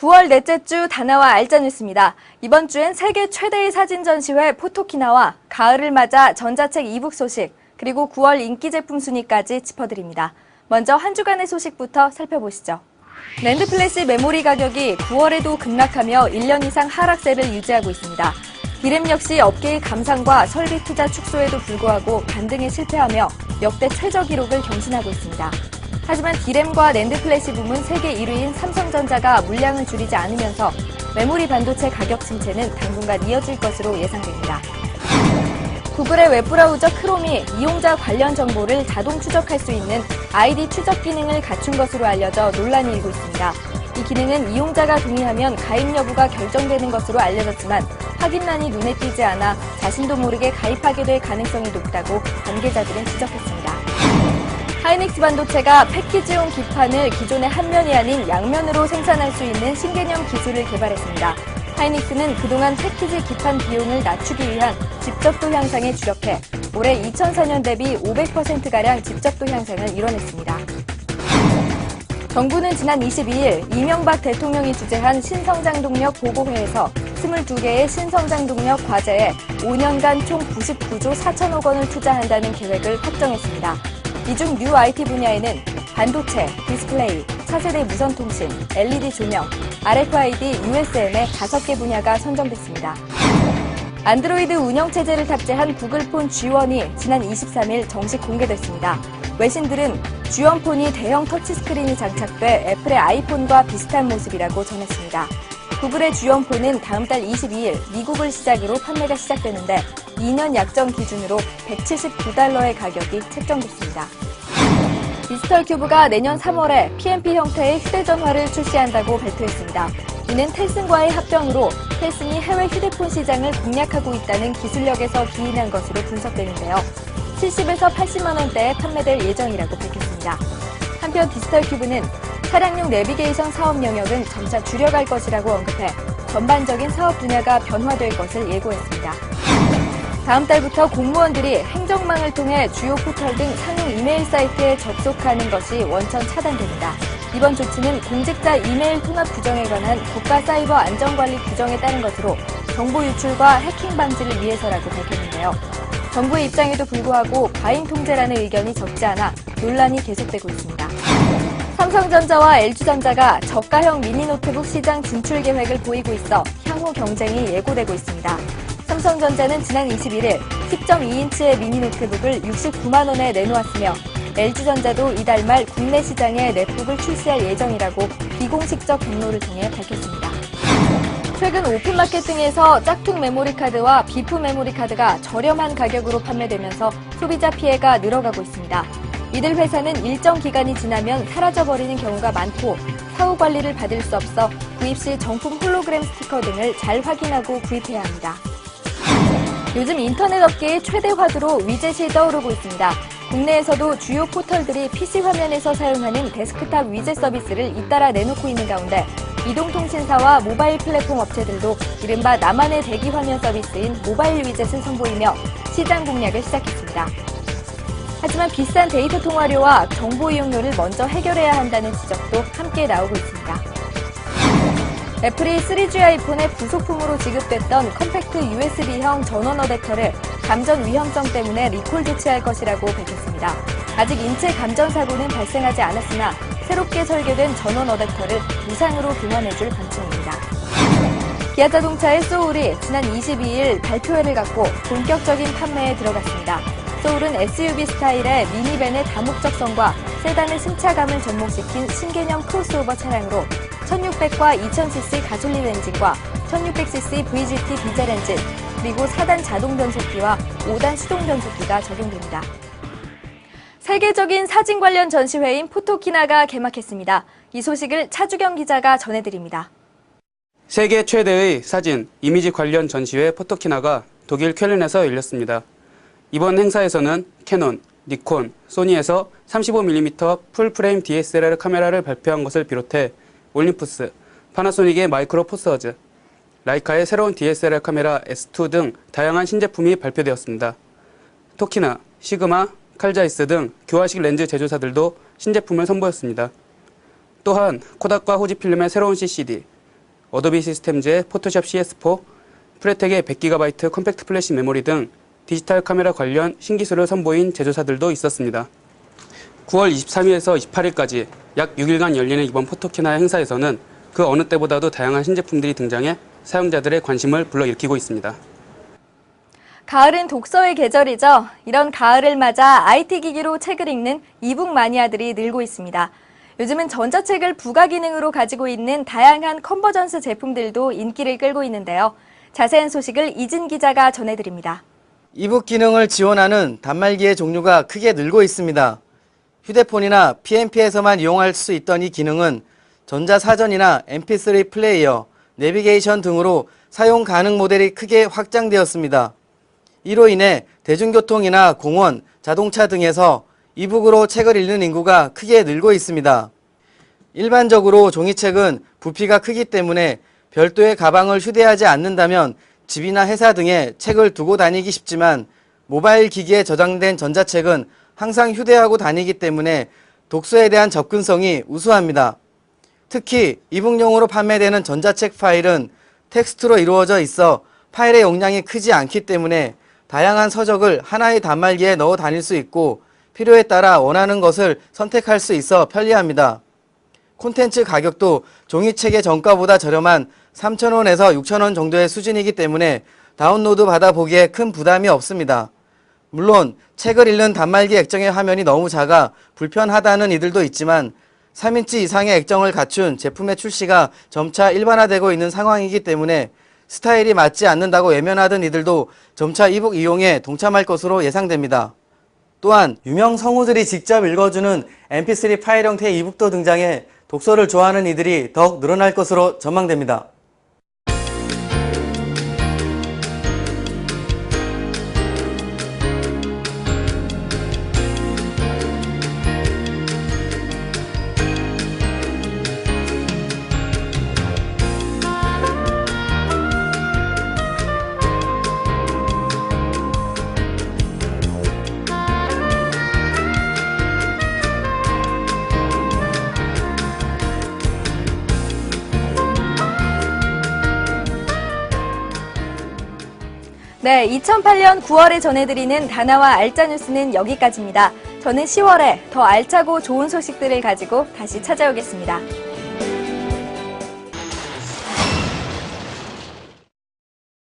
9월 넷째 주 다나와 알짜 뉴스입니다. 이번 주엔 세계 최대의 사진 전시회 포토키나와 가을을 맞아 전자책 이북 소식, 그리고 9월 인기 제품 순위까지 짚어드립니다. 먼저 한 주간의 소식부터 살펴보시죠. 낸드 플래시 메모리 가격이 9월에도 급락하며 1년 이상 하락세를 유지하고 있습니다. 디램 역시 업계의 감산과 설비 투자 축소에도 불구하고 반등에 실패하며 역대 최저 기록을 경신하고 있습니다. 하지만 디램과 낸드 플래시 부문 세계 1위인 삼성전자가 물량을 줄이지 않으면서 메모리 반도체 가격 침체는 당분간 이어질 것으로 예상됩니다. 구글의 웹브라우저 크롬이 이용자 관련 정보를 자동 추적할 수 있는 아이디 추적 기능을 갖춘 것으로 알려져 논란이 일고 있습니다. 이 기능은 이용자가 동의하면 가입 여부가 결정되는 것으로 알려졌지만 확인란이 눈에 띄지 않아 자신도 모르게 가입하게 될 가능성이 높다고 관계자들은 지적했습니다. 하이닉스 반도체가 패키지용 기판을 기존의 한 면이 아닌 양면으로 생산할 수 있는 신개념 기술을 개발했습니다. 하이닉스는 그동안 패키지 기판 비용을 낮추기 위한 집적도 향상에 주력해 올해 2004년 대비 500%가량 집적도 향상을 이뤄냈습니다. 정부는 지난 22일 이명박 대통령이 주재한 신성장동력 보고회에서 22개의 신성장동력 과제에 5년간 총 99조 4천억 원을 투자한다는 계획을 확정했습니다. 이 중 뉴 IT 분야에는 반도체, 디스플레이, 차세대 무선통신, LED 조명, RFID, USM의 5개 분야가 선정됐습니다. 안드로이드 운영체제를 탑재한 구글폰 G1이 지난 23일 정식 공개됐습니다. 외신들은 G1폰이 대형 터치스크린이 장착돼 애플의 아이폰과 비슷한 모습이라고 전했습니다. 구글의 G1폰은 다음 달 22일 미국을 시작으로 판매가 시작되는데 2년 약정 기준으로 $179의 가격이 책정됐습니다. 디지털 큐브가 내년 3월에 PMP 형태의 휴대전화를 출시한다고 발표했습니다. 이는 텔슨과의 합병으로 텔슨이 해외 휴대폰 시장을 공략하고 있다는 기술력에서 기인한 것으로 분석되는데요. 70에서 80만 원대에 판매될 예정이라고 밝혔습니다. 한편 디지털 큐브는 차량용 내비게이션 사업 영역은 점차 줄여갈 것이라고 언급해 전반적인 사업 분야가 변화될 것을 예고했습니다. 다음 달부터 공무원들이 행정망을 통해 주요 포털 등 상용 이메일 사이트에 접속하는 것이 원천 차단됩니다. 이번 조치는 공직자 이메일 통합 규정에 관한 국가 사이버 안전관리 규정에 따른 것으로 정보 유출과 해킹 방지를 위해서라고 밝혔는데요. 정부의 입장에도 불구하고 과잉 통제라는 의견이 적지 않아 논란이 계속되고 있습니다. 삼성전자와 LG전자가 저가형 미니 노트북 시장 진출 계획을 보이고 있어 향후 경쟁이 예고되고 있습니다. 삼성전자는 지난 21일 10.2인치의 미니 노트북을 69만 원에 내놓았으며 LG전자도 이달 말 국내 시장에 넷북을 출시할 예정이라고 비공식적 경로를 통해 밝혔습니다. 최근 오픈마켓 등에서 짝퉁 메모리 카드와 비프 메모리 카드가 저렴한 가격으로 판매되면서 소비자 피해가 늘어가고 있습니다. 이들 회사는 일정 기간이 지나면 사라져버리는 경우가 많고 사후 관리를 받을 수 없어 구입 시 정품 홀로그램 스티커 등을 잘 확인하고 구입해야 합니다. 요즘 인터넷 업계의 최대 화두로 위젯이 떠오르고 있습니다. 국내에서도 주요 포털들이 PC 화면에서 사용하는 데스크탑 위젯 서비스를 잇따라 내놓고 있는 가운데 이동통신사와 모바일 플랫폼 업체들도 이른바 나만의 대기 화면 서비스인 모바일 위젯을 선보이며 시장 공략을 시작했습니다. 하지만 비싼 데이터 통화료와 정보 이용료를 먼저 해결해야 한다는 지적도 함께 나오고 있습니다. 애플이 3G 아이폰의 부속품으로 지급됐던 컴팩트 USB형 전원 어댑터를 감전 위험성 때문에 리콜 조치할 것이라고 밝혔습니다. 아직 인체 감전 사고는 발생하지 않았으나 새롭게 설계된 전원 어댑터를 무상으로 교환해줄 방침입니다. 기아자동차의 소울이 지난 22일 발표회를 갖고 본격적인 판매에 들어갔습니다. 소울은 SUV 스타일의 미니밴의 다목적성과 세단의 승차감을 접목시킨 신개념 크로스오버 차량으로 1600과 2000cc 가솔린 엔진과 1600cc VGT 디젤 엔진, 그리고 4단 자동 변속기와 5단 시동 변속기가 적용됩니다. 세계적인 사진 관련 전시회인 포토키나가 개막했습니다. 이 소식을 차주경 기자가 전해드립니다. 세계 최대의 사진, 이미지 관련 전시회 포토키나가 독일 쾰른에서 열렸습니다. 이번 행사에서는 캐논, 니콘, 소니에서 35mm 풀프레임 DSLR 카메라를 발표한 것을 비롯해 올림푸스, 파나소닉의 마이크로 포서즈, 라이카의 새로운 DSLR 카메라 S2 등 다양한 신제품이 발표되었습니다. 토키나, 시그마, 칼자이스 등 교화식 렌즈 제조사들도 신제품을 선보였습니다. 또한 코닥과 후지필름의 새로운 CCD, 어도비 시스템즈의 포토샵 CS4, 프레텍의 100GB 컴팩트 플래시 메모리 등 디지털 카메라 관련 신기술을 선보인 제조사들도 있었습니다. 9월 23일에서 28일까지 약 6일간 열리는 이번 포토키나 행사에서는 그 어느 때보다도 다양한 신제품들이 등장해 사용자들의 관심을 불러일으키고 있습니다. 가을은 독서의 계절이죠. 이런 가을을 맞아 IT 기기로 책을 읽는 이북 마니아들이 늘고 있습니다. 요즘은 전자책을 부가 기능으로 가지고 있는 다양한 컨버전스 제품들도 인기를 끌고 있는데요. 자세한 소식을 이진 기자가 전해드립니다. 이북 기능을 지원하는 단말기의 종류가 크게 늘고 있습니다. 휴대폰이나 PMP에서만 이용할 수 있던 이 기능은 전자사전이나 MP3 플레이어, 내비게이션 등으로 사용 가능 모델이 크게 확장되었습니다. 이로 인해 대중교통이나 공원, 자동차 등에서 이북으로 책을 읽는 인구가 크게 늘고 있습니다. 일반적으로 종이책은 부피가 크기 때문에 별도의 가방을 휴대하지 않는다면 집이나 회사 등에 책을 두고 다니기 쉽지만 모바일 기기에 저장된 전자책은 항상 휴대하고 다니기 때문에 독서에 대한 접근성이 우수합니다. 특히 이북용으로 판매되는 전자책 파일은 텍스트로 이루어져 있어 파일의 용량이 크지 않기 때문에 다양한 서적을 하나의 단말기에 넣어 다닐 수 있고 필요에 따라 원하는 것을 선택할 수 있어 편리합니다. 콘텐츠 가격도 종이책의 정가보다 저렴한 3,000원에서 6,000원 정도의 수준이기 때문에 다운로드 받아보기에 큰 부담이 없습니다. 물론 책을 읽는 단말기 액정의 화면이 너무 작아 불편하다는 이들도 있지만 3인치 이상의 액정을 갖춘 제품의 출시가 점차 일반화되고 있는 상황이기 때문에 스타일이 맞지 않는다고 외면하던 이들도 점차 이북 이용에 동참할 것으로 예상됩니다. 또한 유명 성우들이 직접 읽어주는 MP3 파일 형태의 이북도 등장해 독서를 좋아하는 이들이 더욱 늘어날 것으로 전망됩니다. 네, 2008년 9월에 전해드리는 다나와 알짜 뉴스는 여기까지입니다. 저는 10월에 더 알차고 좋은 소식들을 가지고 다시 찾아오겠습니다.